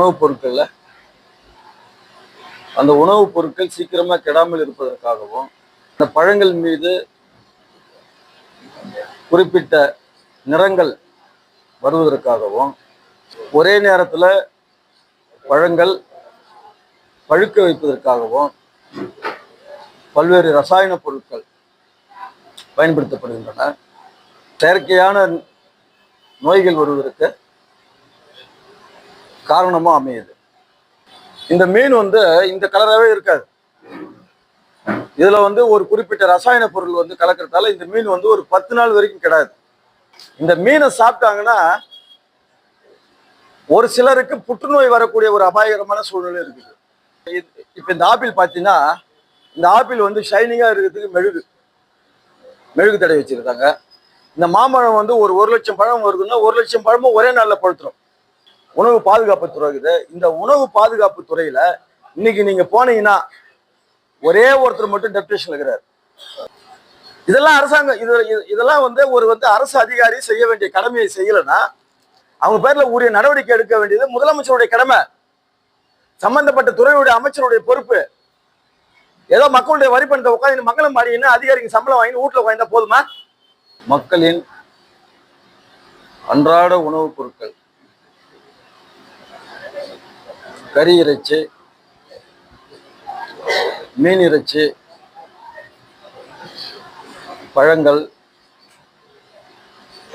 உணவுப் பொருட்களில் அந்த உணவுப் பொருட்கள் சீக்கிரமாக கெடாமல் இருப்பதற்காகவும் அந்த பழங்கள் மீது குறிப்பிட்ட நிறங்கள் வருவதற்காகவும் ஒரே நேரத்தில் பழங்கள் பழுக்க வைப்பதற்காகவும் பல்வேறு ரசாயன பொருட்கள் பயன்படுத்தப்படுகின்றன. செயற்கையான நோய்கள் வருவதற்கு காரணமாக அமையுது. இந்த மீன் இந்த கலராகவே இருக்காது. இதில் ஒரு குறிப்பிட்ட ரசாயன பொருள் கலக்கிறதால இந்த மீன் ஒரு 10 நாள் வரைக்கும் கிடையாது. இந்த மீனை சாப்பிட்டாங்கன்னா ஒரு சிலருக்கு புற்றுநோய் வரக்கூடிய ஒரு அபாயகரமான சூழ்நிலை இருக்குது. இப்போ இந்த ஆப்பிள் பார்த்தீங்கன்னா, இந்த ஆப்பிள் ஷைனிங்காக இருக்கிறதுக்கு மெழுகு தடை வச்சிருக்காங்க. இந்த மாம்பழம் ஒரு 1,00,000 பழம் வருதுன்னா 1,00,000 பழமும் ஒரே நாளில் பழுத்துரும். உணவு பாதுகாப்பு துறை இருக்குது. இந்த உணவு பாதுகாப்பு துறையில இன்னைக்கு நீங்க போனீங்கன்னா ஒரே ஒருத்தர் மட்டும் டெப்டேஷன் இருக்கிறார். இதெல்லாம் அரசாங்கம் இதெல்லாம் ஒரு அரசு அதிகாரி செய்ய வேண்டிய கடமையை செய்யலைன்னா அவங்க பேர்ல உரிய நடவடிக்கை எடுக்க வேண்டியது முதலமைச்சருடைய கடமை, சம்பந்தப்பட்ட துறையுடைய அமைச்சருடைய பொறுப்பு. ஏதோ மக்களுடைய வரி பணத்தை உட்காந்து மக்களும் மாறிங்கன்னா அதிகாரிக்கு சம்பளம் வாங்கி வீட்டுல உட்காந்தா போதுமா? மக்களின் அன்றாட உணவுப் பொருட்கள், கறி இறைச்சி, மீன் இறைச்சி, பழங்கள்,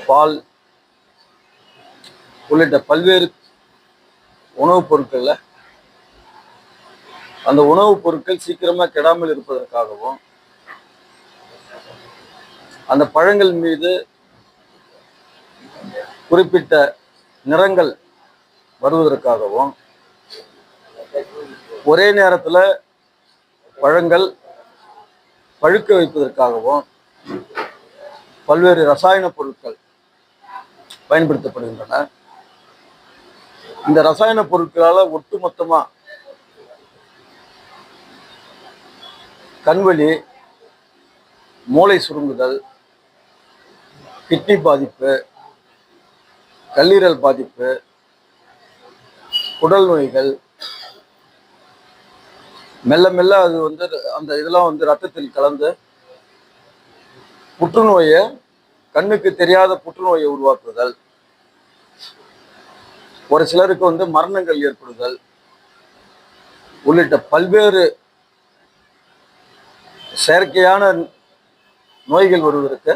பால் உள்ளிட்ட பல்வேறு உணவுப் பொருட்களில் அந்த உணவுப் பொருட்கள் சீக்கிரமாக கெடாமல் இருப்பதற்காகவும் அந்த பழங்கள் மீது குறிப்பிட்ட நிறங்கள் வருவதற்காகவும் ஒரே நேரத்தில் பழங்கள் பழுக்க வைப்பதற்காகவும் பல்வேறு ரசாயன பொருட்கள் பயன்படுத்தப்படுகின்றன. இந்த ரசாயன பொருட்களால் ஒட்டுமொத்தமாக கண்வலி, மூளை சுருங்குதல், கிட்னி பாதிப்பு, கல்லீரல் பாதிப்பு, குடல் நோய்கள், மெல்ல மெல்ல அது அந்த இதெல்லாம் ரத்தத்தில் கலந்து புற்றுநோயை, கண்ணுக்கு தெரியாத புற்றுநோயை உருவாக்குதல், ஒரு சிலருக்கு மரணங்கள் ஏற்படுதல் உள்ளிட்ட பல்வேறு செயற்கையான நோய்கள் வருவதற்கு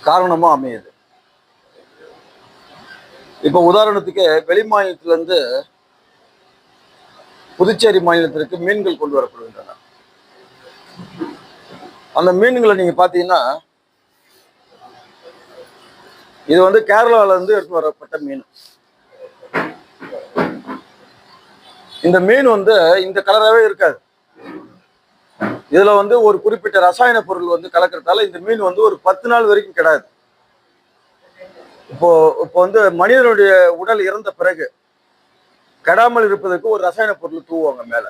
காரணமாக அமையுது. இப்போ உதாரணத்துக்கு வெளி மாநிலத்திலிருந்து புதுச்சேரி மாநிலத்திற்கு மீன்கள் கொண்டு வரப்படுகின்றன. அந்த மீன்களை நீங்க பாத்தீங்கன்னா இது கேரளால இருந்து எடுத்து வரப்பட்ட மீன். இந்த மீன் இந்த கலராகவே இருக்காது. இதுல ஒரு குறிப்பிட்ட ரசாயன பொருள் கலக்கிறதால இந்த மீன் ஒரு 10 நாள் வரைக்கும் கிடையாது. இப்போ மனிதனுடைய உடல் இறந்த பிறகு கெடாமல் இருப்பதற்கு ஒரு ரசாயன பொருள் தூவுவாங்க மேல.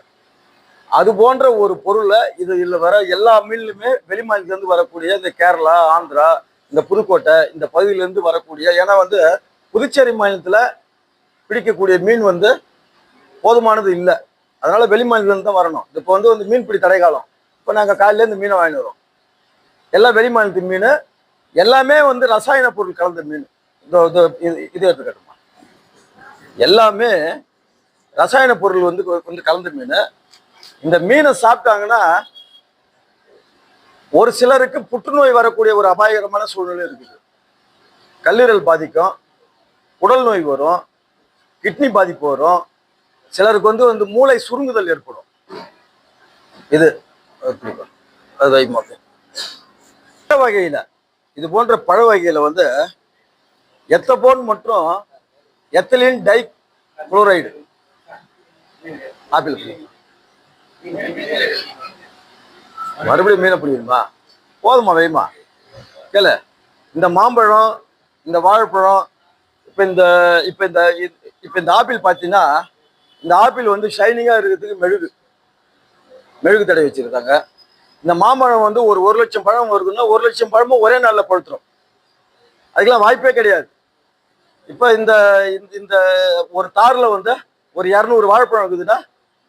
அது போன்ற ஒரு பொருளை இதுல வர எல்லா மீன்லுமே வெளி மாநிலத்திலிருந்து வரக்கூடிய இந்த கேரளா, ஆந்திரா, இந்த புதுக்கோட்டை இந்த பகுதியிலிருந்து வரக்கூடிய, ஏன்னா புதுச்சேரி மாநிலத்துல பிடிக்கக்கூடிய மீன் போதுமானது இல்லை. அதனால வெளி மாநிலத்திலிருந்து தான் வரணும். இப்போ மீன்பிடி தடை காலம். இப்போ நாங்கள் காலையில இந்த மீனை வாங்கிட்டு வரோம். எல்லாம் வெளி மாநிலத்து மீன், எல்லாமே ரசாயன பொருள் கலந்த மீன். இது எடுத்துக்கட்டுமா, எல்லாமே ரசாயன பொருள் கலந்த மீன். இந்த மீனை சாப்பிட்டாங்கன்னா ஒரு சிலருக்கு புற்றுநோய் வரக்கூடிய ஒரு அபாயகரமான சூழ்நிலை இருக்குது. கல்லீரல் பாதிக்கும், உடல் நோய் வரும், கிட்னி பாதிப்பு வரும், சிலருக்கு மூளை சுருங்குதல் ஏற்படும். இது வகையில இது போன்ற பழ வகையில எத்தபோன் மற்றும் எத்திலீன் டை குளோரைடு ஆப்பிள். மறுபடியும் மீனை பிடிக்குமா? போதுமா, வைமா கேள. இந்த மாம்பழம், இந்த வாழைப்பழம், இப்ப இந்த ஆப்பிள் பார்த்தீங்கன்னா, இந்த ஆப்பிள் ஷைனிங்கா இருக்கிறதுக்கு மெழுகு தடை வச்சிருக்காங்க. இந்த மாம்பழம் ஒரு 1,00,000 பழம் வருதுன்னா 1,00,000 பழமும் ஒரே நாளில் பழுத்துரும். அதுக்கெல்லாம் வாய்ப்பே கிடையாது. இப்ப இந்த இந்த ஒரு தார்ல வந்து ஒரு 200 வாழைப்பழம் இருக்குதுன்னா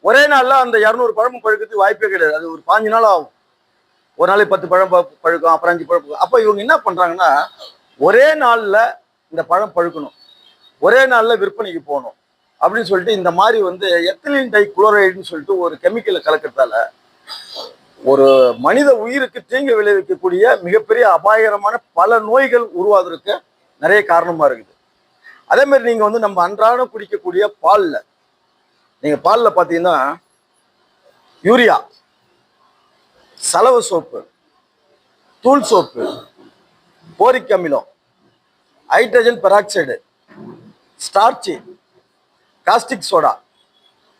ஒரே நாள்ல அந்த 200 பழமும் பழுக்கிறதுக்கு வாய்ப்பே கிடையாது. அது ஒரு 5 நாள் ஆகும். ஒரு நாளைக்கு 10 பழம் பழுக்கும், அப்புறம் 5 பழம். அப்ப இவங்க என்ன பண்றாங்கன்னா ஒரே நாள்ல இந்த பழம் பழுக்கணும், ஒரே நாள்ல விற்பனைக்கு போகணும் அப்படின்னு சொல்லிட்டு இந்த மாதிரி வந்து எத்திலீன் டை குளோரைடுன்னு சொல்லிட்டு ஒரு கெமிக்கலை கலக்கிறதால ஒரு மனித உயிருக்கு தீங்கு விளைவிக்கக்கூடிய மிகப்பெரிய அபாயகரமான பல நோய்கள் உருவாவதற்கு நிறைய காரணமா இருக்குது. அதே மாதிரி நீங்க வந்து நம்ம அன்றாடம் குடிக்கக்கூடிய பால்ல, நீங்க பால்ல பாத்தீங்கன்னா யூரியா, சலவை சோப்பு, தூள் சோப்பு, போரிக் அமிலம், ஹைட்ரஜன் பெராக்சைடு, ஸ்டார்ச்சி, caustic soda,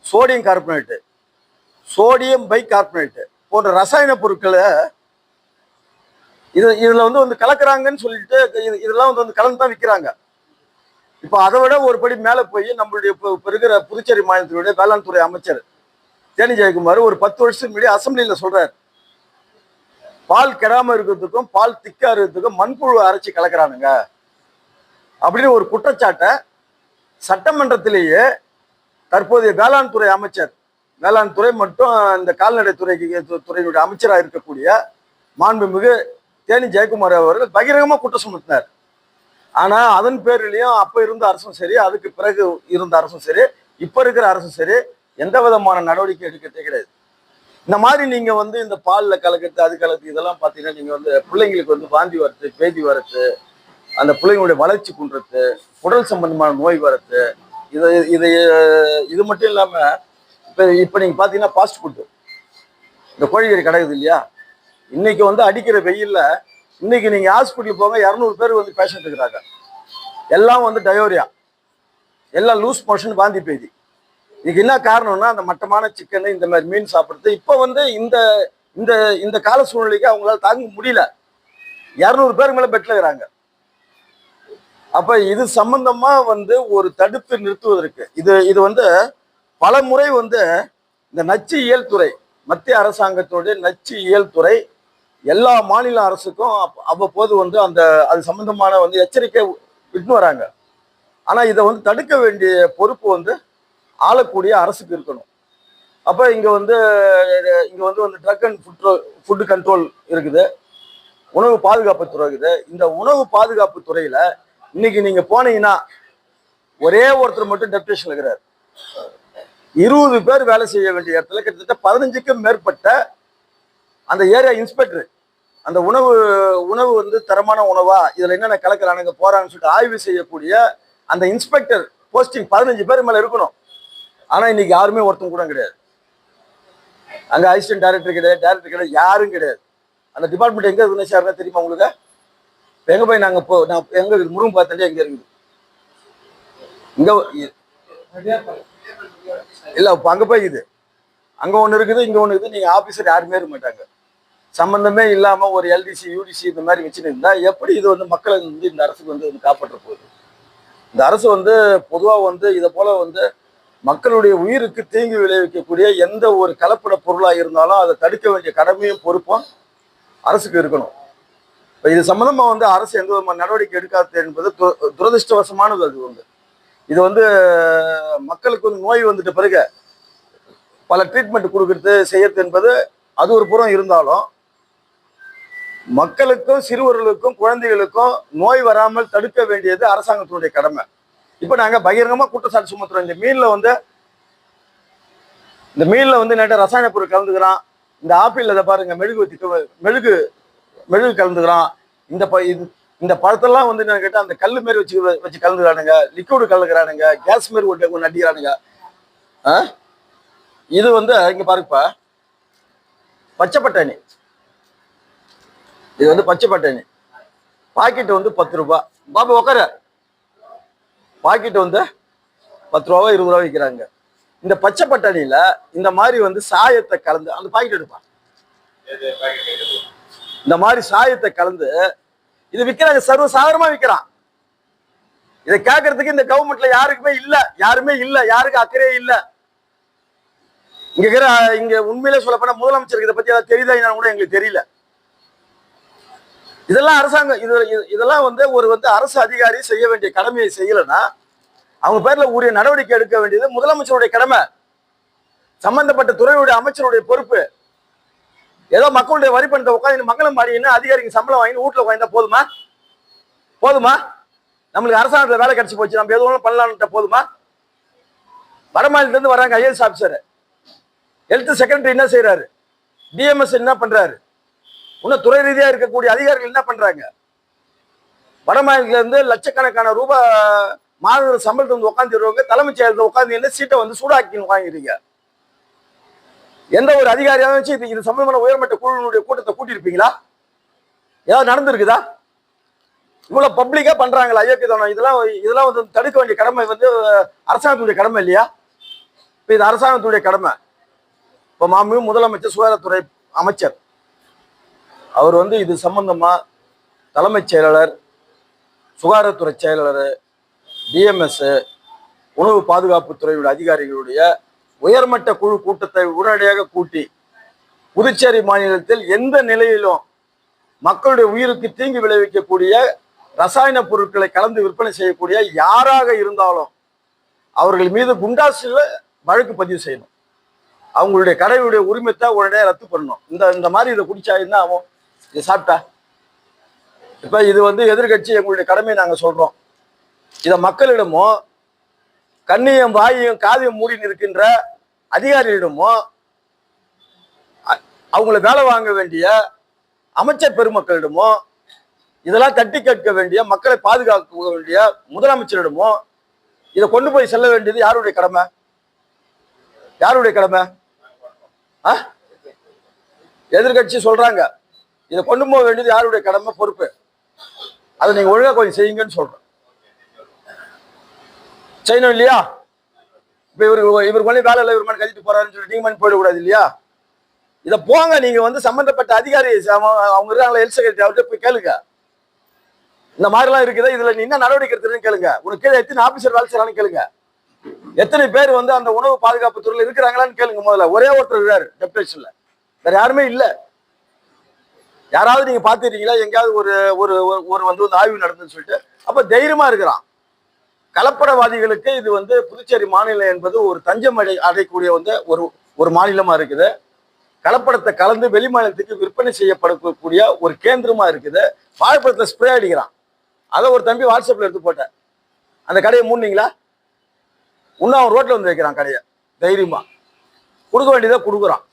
sodium carbonate, sodium bicarbonate ரசாயன பொருட்களை இதுல வந்து கலக்குறாங்கன்னு சொல்லிட்டு இதெல்லாம் வந்து கலந்து தான் விற்கிறாங்க. இப்போ அதை விட ஒரு படி மேலே போய் நம்மளுடைய இப்போ இருக்கிற புதுச்சேரி மாநிலத்தினுடைய வேளாண் துறை அமைச்சர் தேனி ஜெயக்குமார் ஒரு 10 வருஷத்துக்கு முன்னாடி அசம்பிளியில சொல்றாரு, பால் கெடாம இருக்கிறதுக்கும் பால் திக்கா இருக்கிறதுக்கும் மண்புழு அரைச்சி கலக்கிறானுங்க அப்படின்னு ஒரு குற்றச்சாட்டை சட்டமன்றத்திலேயே தற்போதைய வேளாண் துறை அமைச்சர், வேளாண் துறை மற்றும் இந்த கால்நடை துறையினுடைய அமைச்சராக இருக்கக்கூடிய மாண்புமிகு தேனி ஜெயக்குமார் அவர்கள் பகிரங்கமா குற்றம் சுமத்தினார். ஆனா அதன் பேரிலையும் அப்ப இருந்த அரசும் சரி, அதுக்கு பிறகு இருந்த அரசும் சரி, இப்ப இருக்கிற அரசும் சரி எந்த விதமான நடவடிக்கை எடுக்கிறதே கிடையாது. இந்த மாதிரி நீங்க வந்து இந்த பால்ல கலக்கிறது, அது கலக்கிறது, இதெல்லாம் பாத்தீங்கன்னா நீங்க வந்து பிள்ளைங்களுக்கு வந்து வாந்தி வரது, பேதி வரது, அந்த பிள்ளைங்களுடைய வளர்ச்சி குன்றது, உடல் சம்பந்தமான நோய் வரது, இது மட்டும் இல்லாம இப்ப நீங்க பாத்தீங்கன்னா ஃபாஸ்ட் ஃபுட்டு, இந்த கோழிக்கறி கிடக்குது இல்லையா, இன்னைக்கு வந்து அடிக்கிற வெயில்ல இன்னைக்கு நீங்க ஹாஸ்பிட்டல் போங்க 200 பேர் வந்து பேஷண்ட் இருக்கிறாங்க. எல்லாம் வந்து டயோரியா, எல்லாம் லூஸ் மோஷன், வாந்தி பேதி. இதுக்கு என்ன காரணம்னா அந்த மட்டமான சிக்கன், இந்த மாதிரி மீன் சாப்பிடுறது. இப்ப வந்து இந்த இந்த இந்த கால சூழ்நிலைக்கு அவங்களால தாங்க முடியல. 200 பேருக்கு மேல பெட்ல இருக்கிறாங்க. அப்ப இது சம்பந்தமா வந்து ஒரு தடுத்து நிறுத்துவதற்கு இது வந்து பல முறை வந்து இந்த நச்சு இயல் துறை, மத்திய அரசாங்கத்துடைய நச்சு இயல் துறை எல்லா மாநில அரசுக்கும் அவ்வப்போது வந்து அது சம்பந்தமான வந்து எச்சரிக்கை விட்டு வராங்க. ஆனா இதை வந்து தடுக்க வேண்டிய பொறுப்பு வந்து ஆளக்கூடிய அரசுக்கு இருக்கணும். அப்ப இங்க வந்து ட்ரக் அண்ட் ஃபுட் கண்ட்ரோல் இருக்குது, உணவு பாதுகாப்பு துறை இருக்குது. இந்த உணவு பாதுகாப்பு துறையில இன்னைக்கு நீங்க போனீங்கன்னா ஒரே ஒருத்தர் மட்டும் டெப்டேஷன் இருக்கிறார். 20 பேர் வேலை செய்ய வேண்டிய இடத்துல கிட்டத்தட்ட 15க்கும் மேற்பட்ட அந்த ஏரியா இன்ஸ்பெக்டர், அந்த உணவு வந்து தரமான உணவா, இதுல என்னென்ன கலக்கிறானுங்க போறாங்கன்னு சொல்லிட்டு ஆய்வு செய்யக்கூடிய அந்த இன்ஸ்பெக்டர் போஸ்டிங் 15 பேர் மேல இருக்கணும். ஆனா இன்னைக்கு யாருமே ஒருத்தம் கூட கிடையாது. அங்க அசிஸ்டன்ட் டைரக்டர் கிடையாது, யாரும் கிடையாது. அந்த டிபார்ட்மெண்ட் எங்க இருக்குன்னு சார் தெரியுமா உங்களுக்கு? எங்க போய் நான் எங்க இருக்குது, முருகன் பார்த்தே எங்க இருக்குது, இங்க இல்ல இப்ப அங்க போய் இது அங்க ஒண்ணு இருக்குது, இங்க ஒண்ணு இருக்குது. நீங்க ஆபீசர் யாருமே இருக்க மாட்டாங்க. சம்பந்தமே இல்லாம ஒரு எல்டிசி யூடிசி இந்த மாதிரி வச்சுட்டு இருந்தா எப்படி இது வந்து மக்களை வந்து இந்த அரசுக்கு வந்து காப்பாற்ற போகுது? இந்த அரசு வந்து பொதுவா வந்து இதை போல வந்து மக்களுடைய உயிருக்கு தீங்கு விளைவிக்கக்கூடிய எந்த ஒரு கலப்பட பொருளா இருந்தாலும் அதை தடுக்க வேண்டிய கடமையும் பொறுப்பும் அரசுக்கு இருக்கணும். இப்ப இது சம்பந்தமா வந்து அரசு எந்த விதமான நடவடிக்கை எடுக்காது என்பது துரதிருஷ்டவசமானது. அது வந்து இது வந்து மக்களுக்கு வந்து நோய் வந்துட்ட பிறகு பல ட்ரீட்மெண்ட் கொடுக்கறது செய்யறது என்பது அது ஒரு புறம் இருந்தாலும் மக்களுக்கும் சிறுவர்களுக்கும் குழந்தைகளுக்கும் நோய் வராமல் தடுக்க வேண்டியது அரசாங்கத்தினுடைய கடமை. இப்ப நாங்க பகிரங்கமா குற்றச்சாட்டு சுமத்துறோம். இந்த மீன்ல வந்து நேற்று ரசாயன பொருள் கலந்துக்கிறான். இந்த ஆப்பிள் இதை பாருங்க, மெழுகு கலந்துக்கிறான். இந்த பழத்தெல்லாம் வந்து என்ன கேட்டா அந்த கல்லு மாரி வச்சு கலந்துக்கிறானுங்க, லிக்விடு கலந்துக்கிறானுங்க, கேஸ் மாரி ஒன்று அடிக்கிறானுங்க. இது வந்து இங்க பாருப்பா, பச்சை பட்டாணி, இது வந்து பச்சை பட்டாணி பாக்கெட் வந்து 10 ரூபாய். பாபா உக்கார, பாக்கெட் வந்து 10 ரூபா 20 ரூபா விற்கிறாங்க. இந்த பச்சை பட்டாணியில இந்த மாதிரி வந்து சாயத்தை கலந்து, அந்த பாக்கெட் எடுப்பா, இந்த மாதிரி சாயத்தை கலந்து இது விற்கிறாங்க, சர்வசாதாரணமா விற்கிறான். இதை கேட்கறதுக்கு இந்த கவர்மெண்ட்ல யாருமே இல்ல, யாருக்கு அக்கறையே இல்ல. இங்க உண்மையிலே சொல்லப்போனா முதலமைச்சருக்கு இதை பத்தி ஏதாவது தெரியுதா கூட எங்களுக்கு தெரியல. இதெல்லாம் அரசாங்கம் இதெல்லாம் வந்து ஒரு அரசு அதிகாரி செய்ய வேண்டிய கடமையை செய்யலைன்னா அவங்க பேர்ல உரிய நடவடிக்கை எடுக்க வேண்டியது முதலமைச்சருடைய கடமை, சம்பந்தப்பட்ட துறையுடைய அமைச்சருடைய பொறுப்பு. ஏதோ மக்களுடைய வரி பணத்தை உட்காந்து மங்களம் பாடிங்கன்னா அதிகாரிக்கு சம்பளம் வாங்கி வீட்டுல உட்காந்தா போதுமா? போதுமா? நம்மளுக்கு அரசாங்கத்துல வேலை கிடைச்சி போச்சு, நம்ம எதுவும் பண்ணலான்ட்ட போதுமா? வட மாநிலத்துல இருந்து வராங்க ஐஏஎஸ் ஆபிசர், ஹெல்த் செக்ரட்டரி என்ன செய்யறாரு, டிஎம்எஸ் என்ன பண்றாரு, இன்னும் துறை ரீதியா இருக்கக்கூடிய அதிகாரிகள் என்ன பண்றாங்க? வட மாநிலத்துல இருந்து லட்சக்கணக்கான ரூபாய் மாணவ சம்பளத்தை வந்து உட்காந்துருவாங்க, தலைமைச் செயலகத்தில் உட்காந்து சீட்டை வந்து சூடாக்கி வாங்கிடுறீங்க. எந்த ஒரு அதிகாரியாக வச்சு இது சம்பந்தமான உயர்மட்ட குழுவினுடைய கூட்டத்தை கூட்டியிருப்பீங்களா? ஏதாவது நடந்திருக்குதா? இவ்வளவு பப்ளிக்கா பண்றாங்களா ஐயோக்கியத்தனம்? இதெல்லாம் வந்து தடுக்க வேண்டிய கடமை வந்து அரசாங்கத்துடைய கடமை இல்லையா? இப்ப இது அரசாங்கத்துடைய கடமை. இப்ப மாண்புமிகு முதலமைச்சர் சுகாதாரத்துறை அமைச்சர் அவர் வந்து இது சம்பந்தமா தலைமைச் செயலாளர், சுகாதாரத்துறை செயலாளர், டிஎம்எஸ், உணவு பாதுகாப்பு துறையுடைய அதிகாரிகளுடைய உயர்மட்ட குழு கூட்டத்தை உடனடியாக கூட்டி புதுச்சேரி மாநிலத்தில் எந்த நிலையிலும் மக்களுடைய உயிருக்கு தீங்கு விளைவிக்கக்கூடிய ரசாயன பொருட்களை கலந்து விற்பனை செய்யக்கூடிய யாராக இருந்தாலும் அவர்கள் மீது குண்டாசில வழக்கு பதிவு செய்யணும். அவங்களுடைய கடையுடைய உரிமத்தை உடனே ரத்து பண்ணணும். இந்த மாதிரி இதை குடிச்சா என்ன ஆகும்? இதை சாப்பிட்டா இப்ப இது வந்து எதிர்கட்சி எங்களுடைய கடமையை நாங்க சொல்றோம். இத மக்களிடமோ கண்ணியம் வாயும் காதியம் மூடி இருக்கின்ற அதிகாரிகளிடமோ அவங்கள வேலை வாங்க வேண்டிய அமைச்சர் பெருமக்களிடமோ இதெல்லாம் தட்டி கேட்க வேண்டிய மக்களை பாதுகாக்க வேண்டிய முதலமைச்சரிடமோ இதை கொண்டு போய் செல்ல வேண்டியது யாருடைய கடமை? யாருடைய கடமை? எதிர்கட்சி சொல்றாங்க இதை கொண்டு போக வேண்டியது யாருடைய கடமை, பொறுப்பு? அதை நீங்க ஒழுங்கா கொஞ்சம் செய்யுங்கன்னு சொல்றேன். செய்யணும் இல்லையா? இப்ப இவருக்கு பண்ணி வேலை இல்லை, இவர் மணி கழிட்டு போறாருன்னு சொல்லிட்டு நீங்க மணி போயிடக்கூடாது இல்லையா? இதை போங்க, நீங்க வந்து சம்பந்தப்பட்ட அதிகாரி அவங்க இருக்காங்களா ஹெல்த் செக்ரட்டரி அவர்கிட்ட போய் கேளுங்க. இந்த மாதிரிலாம் இருக்குது, இதுல நீ என்ன நடவடிக்கை எடுத்துருன்னு கேளுங்க. உனக்கு கீழே எத்தனை ஆபீசர் வேலை செய்யறான்னு கேளுங்க. எத்தனை பேர் வந்து அந்த உணவு பாதுகாப்பு துறையில் இருக்கிறாங்களான்னு கேளுங்க. முதல்ல ஒரே ஒருத்தர் இருக்காரு டெப்டேஷன்ல, வேற யாருமே இல்லை. யாராவது நீங்க பாத்துட்டீங்களா எங்கேயாவது ஒரு ஒரு ஒரு வந்து ஆய்வு நடந்துன்னு சொல்லிட்டு? அப்ப தைரியமா இருக்கிறான். கலப்படவாதிகளுக்கு இது வந்து புதுச்சேரி மாநிலம் என்பது ஒரு தஞ்சம் அடையக்கூடிய வந்து ஒரு மாநிலமா இருக்குது. கலப்படத்தை கலந்து வெளி மாநிலத்துக்கு விற்பனை செய்யப்படக்கூடிய ஒரு கேந்திரமா இருக்குது. வாழைப்பழத்தை ஸ்ப்ரே அடிக்கிறான். அதை ஒரு தம்பி வாட்ஸ்அப்ல எடுத்து போட்டேன். அந்த கடையை மூடினீங்களா? இன்னும் அவன் ரோட்ல வந்து வைக்கிறான் கடையை. தைரியமா கொடுக்க வேண்டியதை கொடுக்குறான்.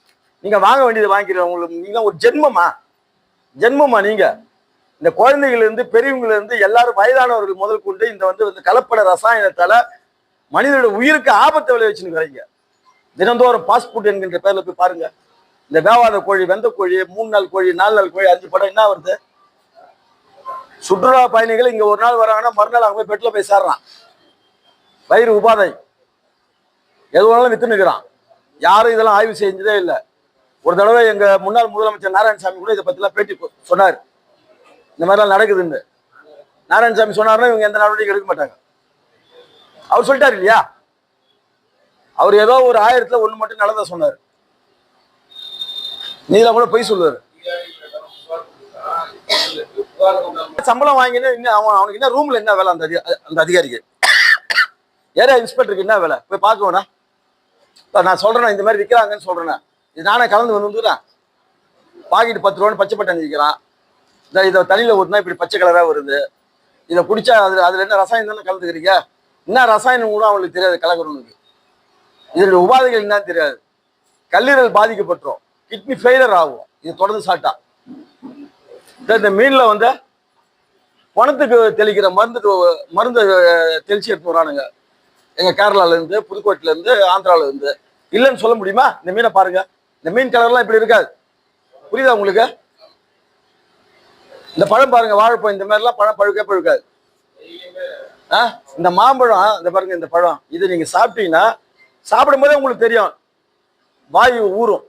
நீங்க வாங்க வேண்டியதை வாங்கிக்கிறோம். உங்களுக்கு நீங்க ஒரு ஜென்மமா நீங்க இந்த குழந்தைகள் இருந்து பெரியவங்கள இருந்து எல்லாரும் வயதானவர்கள் முதல் கொண்டு இந்த வந்து கலப்பட ரசாயனத்தால மனிதனோட உயிருக்கு ஆபத்தை விளைவிச்சுன்னு தினந்தோறும் பாஸ்போர்ட் என்கின்ற பேர்ல போய் பாருங்க. இந்த வேவாத கோழி, வெந்த கோழி, 3 நாள் கோழி, 4 நாள் கோழி, 5 படம் என்ன வருது? சுற்றுலா பயணிகள் இங்க ஒரு நாள் வராங்கன்னா மறுநாள் அவங்க போய் பெட்ல போய் சேர்றான். வயிறு உபாதை எதுவானாலும் வித்து நிற்கிறான். யாரும் இதெல்லாம் ஆய்வு செஞ்சதே இல்லை. ஒரு தடவை எங்க முன்னாள் முதலமைச்சர் நாராயணசாமி கூட இதை பத்திலாம் பேட்டி சொன்னார். இந்த மாதிரிலாம் நடக்குதுன்னு நாராயணசாமி சொன்னார்னா இவங்க எந்த நடவடிக்கை எடுக்க மாட்டாங்க. அவர் சொல்லிட்டாரு இல்லையா? அவர் ஏதோ ஒரு 1000ல் 1 மட்டும் நடந்தா சொன்னார். நீதான் கூட போய் சொல்லுவாரு. சம்பளம் வாங்கினு அவனுக்கு என்ன ரூம்ல என்ன வேலை? அந்த அதிகாரிக்கு ஏரியா இன்ஸ்பெக்டருக்கு என்ன வேலை? போய் பார்க்கணும்னா நான் சொல்றேன் இந்த மாதிரி விற்கிறாங்கன்னு சொல்றேன். இது நானே கலந்து வந்துக்கிறேன். பாக்கெட் 10 ரூபான்னு பச்சை பட்டாணி விற்கிறான். இதை தண்ணியில ஊற்றினா இப்படி பச்சை கலரா வருது. இதை குடிச்சா அதுல என்ன ரசாயனம் தானே கலந்துக்கிறீங்க? என்ன ரசாயனம் கூட அவங்களுக்கு தெரியாது கலக்கிறவனுக்கு. இதனுடைய உபாதைகள் என்னன்னு தெரியாது. கல்லீரல் பாதிக்கப்பட்டுரும், கிட்னி ஃபெயிலியர் ஆகும் இது தொடர்ந்து சாப்பிட்டா. இந்த மீன்ல வந்து பணத்துக்கு தெளிக்கிற மருந்து தெளிச்சு எடுத்து வரானுங்க. எங்க கேரளால இருந்து, புதுக்கோட்டையில இருந்து, ஆந்திரால இருந்து. இல்லைன்னு சொல்ல முடியுமா? இந்த மீனை பாருங்க, இந்த மீன் கலர்லாம் இப்படி இருக்காது. புரியுதா உங்களுக்கு? இந்த பழம் பாருங்க, வாழைப்பழம் இந்த மாதிரிலாம் பழம் பழுக்காது. இந்த மாம்பழம் இந்த பாருங்க, இந்த பழம் இது நீங்க சாப்பிட்டீங்கன்னா சாப்பிடும் போதே உங்களுக்கு தெரியும் வாயு ஊறும்.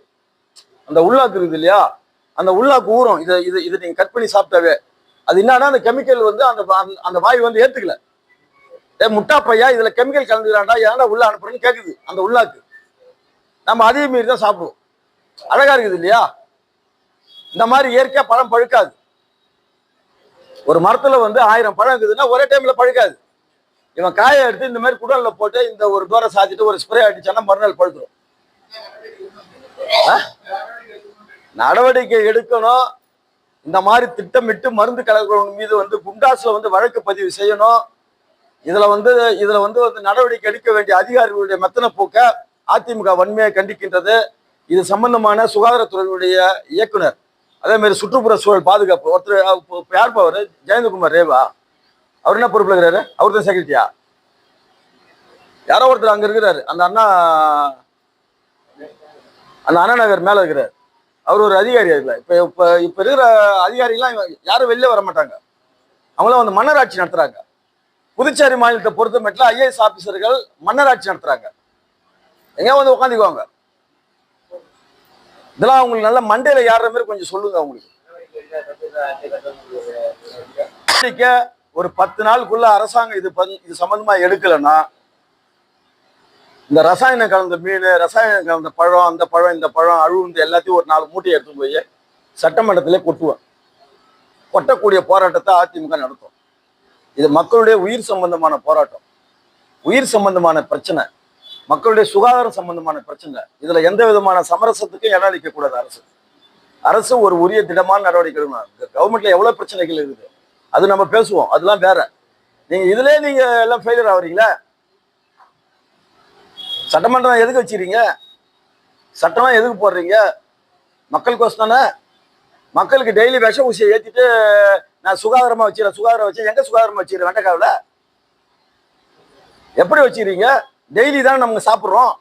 அந்த உள்ளாக்கு இருக்குது இல்லையா, அந்த உள்ளாக்கு ஊறும். இதை நீங்க கட் பண்ணி சாப்பிட்டாவே அது என்னன்னா அந்த கெமிக்கல் வந்து அந்த வாயு வந்து ஏத்துக்கல. முட்டா பையா இதுல கெமிக்கல் கலந்துக்கிறான்டா, ஏன்னா உள்ள அனுப்புறேன்னு கேக்குது அந்த உள்ளாக்கு. நம்ம அதே மீறி தான் சாப்பிடுவோம். அழகா இருக்குது இல்லையா? இந்த மாதிரி இயற்கையா பழம் பழுக்காது. ஒரு மரத்துல வந்து 1000 பழம் இருக்குதுன்னா ஒரே டைம்ல பழுக்காது. இவன் காயை எடுத்து இந்த மாதிரி குடல்ல போட்டு இந்த ஒரு தூரம் சாத்திட்டு ஒரு ஸ்ப்ரே அடிச்சானா மறுநாள் பழுத்துரும். நடவடிக்கை எடுக்கணும். இந்த மாதிரி திட்டமிட்டு மருந்து கலக்கிறவங்க மீது வந்து குண்டாஸ்ல வந்து வழக்கு பதிவு செய்யணும். இதுல வந்து நடவடிக்கை எடுக்க வேண்டிய அதிகாரிகளுடைய மெத்தன போக்க அதிமுக வன்மையை கண்டிக்கின்றது. இது சம்பந்தமான சுகாதாரத்துறையுடைய இயக்குனர், அதே மாதிரி சுற்றுப்புற சூழல் பாதுகாப்பு ஒருத்தர் யாருப்பா அவரு? ஜெயந்தகுமார் ரேவா. அவர் என்ன பொறுப்புல இருக்கிறாரு? அவர் தான் செக்ரட்டரியா? யாரோ ஒருத்தர் அங்க இருக்கிறாரு, அந்த அண்ணா நகர் மேல இருக்கிறார். அவர் ஒரு அதிகாரி. இருக்குல்ல இப்ப இருக்கிற அதிகாரிகள்லாம் யாரும் வெளில வர மாட்டாங்க. அவங்களாம் வந்து மன்னராட்சி நடத்துறாங்க. புதுச்சேரி மாநிலத்தை பொறுத்த மட்டும் ஐஏஎஸ் ஆபீசர்கள் மன்னராட்சி நடத்துறாங்க. எங்க வந்து உட்காந்துக்குவாங்க. இதெல்லாம் அவங்களுக்கு நல்ல மண்டையில ஏறுற மாதிரி கொஞ்சம் சொல்லுங்க. அவங்களுக்கு ஒரு 10 நாளுக்குள்ள அரசாங்கம் இது சம்பந்தமா எடுக்கலன்னா இந்த ரசாயனம் கலந்த மீன், ரசாயனம் கலந்த பழம், அந்த பழம் இந்த பழம் அழுவுந்து எல்லாத்தையும் ஒரு 4 மூட்டையை எடுத்து போய் சட்டமன்றத்திலே கொட்டுவேன். கொட்டக்கூடிய போராட்டத்தை அதிமுக நடத்தும். இது மக்களுடைய உயிர் சம்பந்தமான போராட்டம், உயிர் சம்பந்தமான பிரச்சனை, மக்களுடைய சுகாதாரம் சம்பந்தமான பிரச்சனை. இதுல எந்த விதமான சமரசத்துக்கும் இடம் அளிக்க கூடாது. அரசு ஒரு உரிய திடமான நடவடிக்கை எடுக்கணும். கவர்மெண்ட்ல எவ்வளவு பிரச்சனைகள் இருக்குது, அது நம்ம பேசுவோம், அதெல்லாம் வேற. நீங்க எல்லாம் ஃபெயிலியர் ஆகுறீங்களா? சட்டமன்றம் எதுக்கு வச்சுக்கிறீங்க? சட்டம்லாம் எதுக்கு போடுறீங்க? மக்களுக்கோசம் தானே. மக்களுக்கு டெய்லி விஷ ஊசியை ஏற்றிட்டு நான் சுகாதாரமா வச்சு எங்க சுகாதாரமா வச்சுக்கிறேன்? வெண்டைக்காவில் எப்படி வச்சுக்கிறீங்க? டெய்லி தானே நம்ம சாப்பிட்றோம்.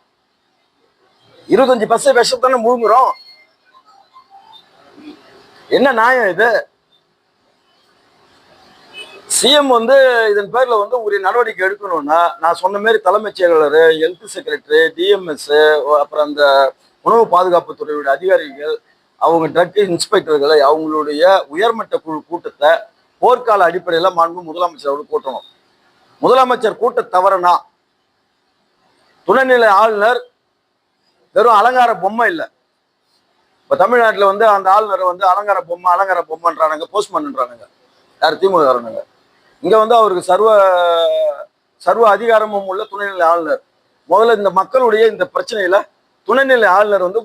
25% விஷம் தானே முழுங்குறோம். என்ன நியாயம் இது? சிஎம் வந்து இதன் பேர்ல வந்து ஒரு நடவடிக்கை எடுக்கணும்னா நான் சொன்ன மாதிரி தலைமைச் செயலாளர், ஹெல்த் செக்ரட்டரி, டிஎம்எஸ், அப்புறம் அந்த உணவு பாதுகாப்பு துறையுடைய அதிகாரிகள், அவங்க ட்ரக் இன்ஸ்பெக்டர்களை அவங்களுடைய உயர்மட்ட குழு கூட்டத்தை போர்க்கால அடிப்படையில் மாண்பு முதலமைச்சர் அவர்கள் கூட்டணும். முதலமைச்சர் கூட்ட தவறுனா துணைநிலை ஆளுநர் வெறும் அலங்கார பொம்மை இல்லை. இப்ப தமிழ்நாட்டில் வந்து அந்த ஆளுநர் வந்து அலங்கார பொம்மைன்றானுங்க, போஸ்ட்மேன்ன்றானுங்க. யார்? திமுக. இங்க வந்து அவருக்கு சர்வ அதிகாரமும் உள்ள துணைநிலை ஆளுநர். முதல்ல இந்த மக்களுடைய இந்த பிரச்சனையில துணைநிலை ஆளுநர் வந்து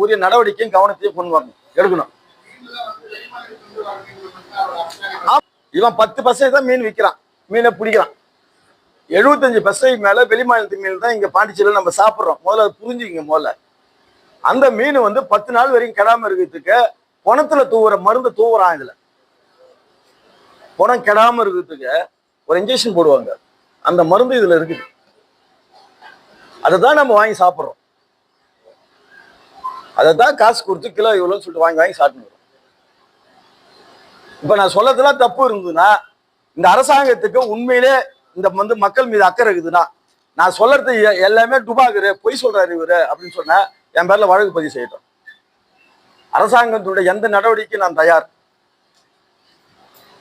உரிய நடவடிக்கையும் கவனத்தையும் கொண்டு வரணும், எடுக்கணும். இவன் 10% தான் மீன் விற்கிறான், மீனை பிடிக்கிறான். 75% மேல வெளிமாநிலத்து மீன் தான் இங்க பாண்டிச்சேரியில் நம்ம சாப்பிட்றோம். முதல்ல புரிஞ்சுக்கிங்க. முதல்ல அந்த மீன் வந்து 10 நாள் வரைக்கும் கெடாம இருக்கிறதுக்கு பணத்துல தூவுற மருந்து தூவுறான். இதுல பணம் கெடாம இருக்கிறதுக்கு ஒரு இன்ஜெக்ஷன் போடுவாங்க. அந்த மருந்து இதுல இருக்குது. அதை தான் நம்ம வாங்கி சாப்பிட்றோம். அதை தான் காசு கொடுத்து கிலோ இவ்வளோன்னு சொல்லிட்டு வாங்கி சாப்பிட்டு. இப்ப நான் சொல்லதெல்லாம் தப்பு இருந்ததுன்னா, இந்த அரசாங்கத்துக்கு உண்மையிலே இந்த வந்து மக்கள் மீது அக்கறை இருக்குதுன்னா, நான் சொல்றது எல்லாமே டுபாக்குரு, பொய் சொல்றாரு இவரு அப்படின்னு சொன்னா என் பேர்ல வழக்கு பதிவு செய்யட்டும். அரசாங்கத்துடைய எந்த நடவடிக்கை நான் தயார்.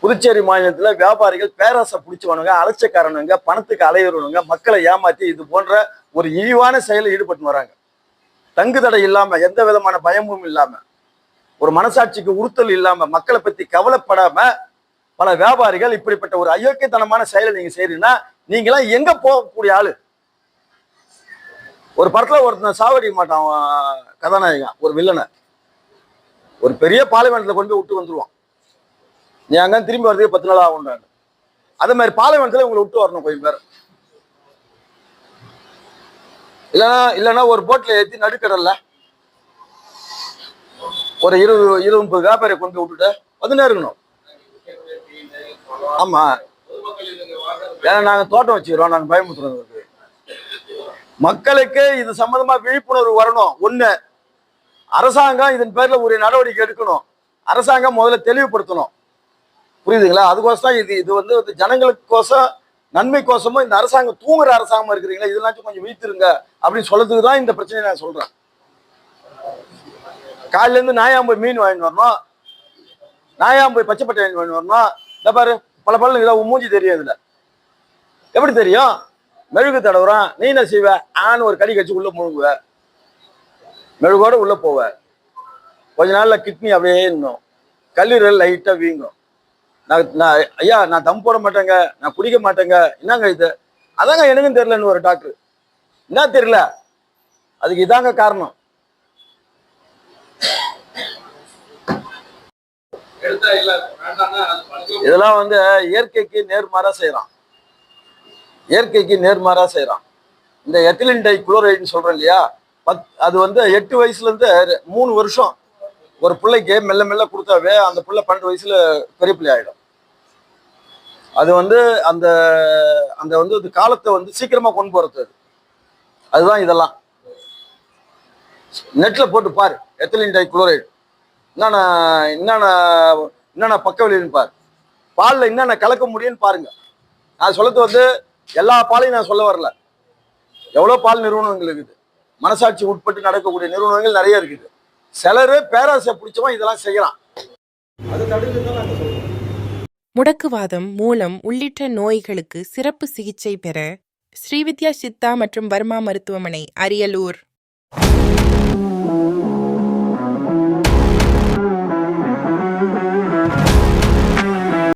புதுச்சேரி மாநிலத்துல வியாபாரிகள் பேராசை பிடிச்சவனுங்க, அலட்சியக்காரனுங்க, பணத்துக்கு அலையுறவனுங்க, மக்களை ஏமாற்றி இது போன்ற ஒரு இழிவான செயலில் ஈடுபட்டு வராங்க. தங்கு தடை இல்லாம, எந்த விதமான பயமும் இல்லாம, ஒரு மனசாட்சிக்கு உறுத்தல் இல்லாம, மக்களை பத்தி கவலைப்படாம பல வியாபாரிகள் இப்படிப்பட்ட ஒரு அயோக்கியத்தனமான செயலை நீங்க செய்றீங்கன்னா நீங்களாம் எங்க போகக்கூடிய ஆளு? ஒரு படத்துல ஒருத்தன் சாவடிக்க மாட்டான் கதாநாயகன், ஒரு வில்லனை ஒரு பெரிய பாலைவனத்துல கொண்டு போய் விட்டு வந்துருவான். நீ அங்க திரும்பி வரதுக்கு 10 நாள் ஆகும். அதே மாதிரி பாலைவனத்துல உங்களை விட்டு வரணும் கொஞ்சம் பேர். இல்லைன்னா ஒரு போட்ல ஏற்றி நடுக்கடல்ல ஒரு 20-30 வியாபாரியை கொண்டு விட்டுட்டு வந்துனே இருக்கணும். ஆமா, ஏன்னா நாங்க தோட்டம் வச்சுக்கிறோம், நாங்க பயமுத்துறோம். மக்களுக்கு இது சம்பந்தமா விழிப்புணர்வு வரணும். ஒண்ணு, அரசாங்கம் இதன் பேர்ல ஒரு நடவடிக்கை எடுக்கணும். அரசாங்கம் முதல்ல தெளிவுபடுத்தணும். புரியுதுங்களா? அதுக்கோசம் இது வந்து ஜனங்களுக்கோசம் நன்மைக்கோசமும் இந்த அரசாங்கம் தூங்குற அரசாங்கமா இருக்கிறீங்களா, இதெல்லாம் கொஞ்சம் வீழ்த்திருங்க அப்படின்னு சொல்றதுக்கு தான் இந்த பிரச்சனையை நான் சொல்றேன். காலையில இருந்து நாயாம்பு மீன் வாங்கிட்டு வரணும், நாயாம்பு பச்சைப்பட்டை வாங்கிட்டு வரணும். இந்த பாரு பல இதை மூஞ்சி தெரியும். இதுல எப்படி தெரியும்? மெழுகு தடவுறான். நீ என்ன செய்வ? ஆன்னு ஒரு கடி கட்சி உள்ள முழுங்குவ, மெழுகோட உள்ள போவ. கொஞ்ச நாள்ல கிட்னி அப்படியே இன்னும் கல்லீரல் லைட்டா வீங்கும். ஐயா நான் தம் போட மாட்டேங்க, நான் குடிக்க மாட்டேங்க, என்னங்க இது? அதாங்க எனக்கும் தெரியலன்னு ஒரு டாக்டர். என்ன தெரியல, அதுக்கு இதாங்க காரணம். இதெல்லாம் வந்து இயற்கைக்கு நேர்மாறா செய்யறான், இயற்கைக்கு நேர்மாறா செய்யறான். இந்த எத்திலின் டை குளோரைடுன்னு சொல்றோம் இல்லையா, அது வந்து 8 வயசுல இருந்து 3 வருஷம் ஒரு பிள்ளைக்கு மெல்ல மெல்ல கொடுத்தாவே அந்த பிள்ளை 12 வயசுல பெரிய பிள்ளை ஆயிடும். அது வந்து அந்த அந்த வந்து காலத்தை வந்து சீக்கிரமா கொண்டு போறது. அதுதான் இதெல்லாம். நெட்ல போட்டு பாரு, எத்திலின் டை குளோரைடு என்னென்ன என்னென்ன என்னென்ன பக்க விளைவுன்னு பாரு, பாலில் என்னென்ன கலக்க முடியும்னு பாருங்க. நான் சொல்றது வந்து எல்லா பாலையும் நான் சொல்ல வரல. எவ்வளோ பால் நிறுவனங்கள் இருக்குது, மனசாட்சி உட்பட்டு நடக்கக்கூடிய நிறுவனங்கள் நிறைய இருக்குது. சிலரு பேராசை பிடிச்சவன் இதெல்லாம் செய்யலாம். அது தடுக்குதான் நாங்கள் சொல்றோம். முடக்குவாதம், மூலம் உள்ளிட்ட நோய்களுக்கு சிறப்பு சிகிச்சை பெற ஸ்ரீவித்யா சித்தா மற்றும் வர்மா மருத்துவமனை, அரியலூர்.